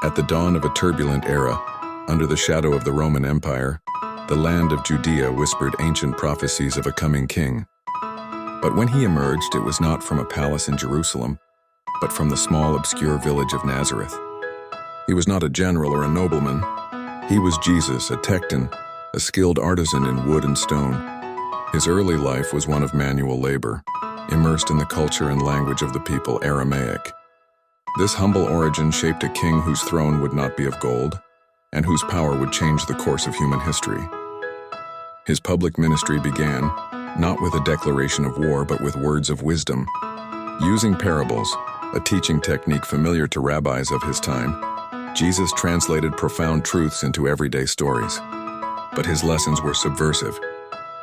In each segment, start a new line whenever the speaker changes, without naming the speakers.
At the dawn of a turbulent era, under the shadow of the Roman Empire, the land of Judea whispered ancient prophecies of a coming king. But when he emerged, it was not from a palace in Jerusalem, but from the small, obscure village of Nazareth. He was not a general or a nobleman. He was Jesus, a tekton, a skilled artisan in wood and stone. His early life was one of manual labor, immersed in the culture and language of the people, Aramaic. This humble origin shaped a king whose throne would not be of gold, and whose power would change the course of human history. His public ministry began, not with a declaration of war, but with words of wisdom. Using parables, a teaching technique familiar to rabbis of his time, Jesus translated profound truths into everyday stories. But his lessons were subversive.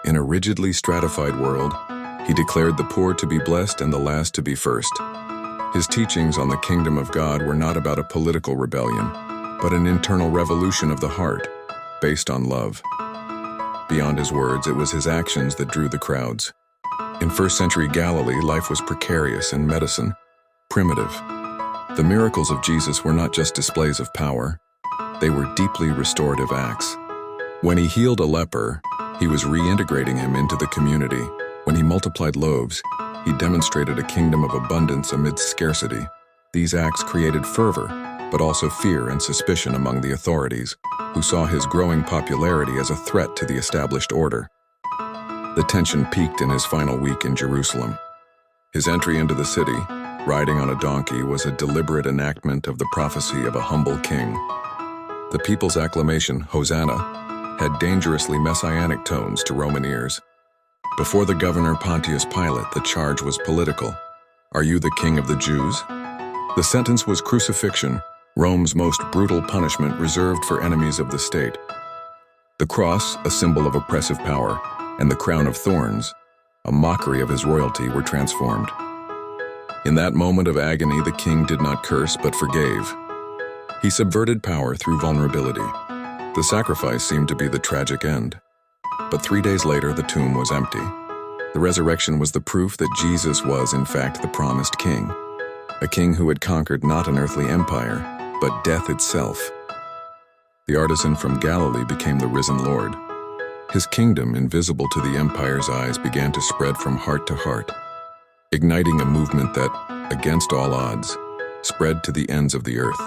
In a rigidly stratified world, he declared the poor to be blessed and the last to be first. His teachings on the kingdom of God were not about a political rebellion, but an internal revolution of the heart, based on love. Beyond his words, it was his actions that drew the crowds. In first-century Galilee, life was precarious and medicine primitive. The miracles of Jesus were not just displays of power, they were deeply restorative acts. When he healed a leper, he was reintegrating him into the community. When he multiplied loaves, he demonstrated a kingdom of abundance amidst scarcity. These acts created fervor, but also fear and suspicion among the authorities, who saw his growing popularity as a threat to the established order. The tension peaked in his final week in Jerusalem. His entry into the city, riding on a donkey, was a deliberate enactment of the prophecy of a humble king. The people's acclamation, Hosanna, had dangerously messianic tones to Roman ears. Before the governor Pontius Pilate, the charge was political. Are you the king of the Jews? The sentence was crucifixion, Rome's most brutal punishment reserved for enemies of the state. The cross, a symbol of oppressive power, and the crown of thorns, a mockery of his royalty, were transformed. In that moment of agony, the king did not curse but forgave. He subverted power through vulnerability. The sacrifice seemed to be the tragic end. But 3 days later, the tomb was empty. The resurrection was the proof that Jesus was, in fact, the promised king, a king who had conquered not an earthly empire, but death itself. The artisan from Galilee became the risen Lord. His kingdom, invisible to the empire's eyes, began to spread from heart to heart, igniting a movement that, against all odds, spread to the ends of the earth.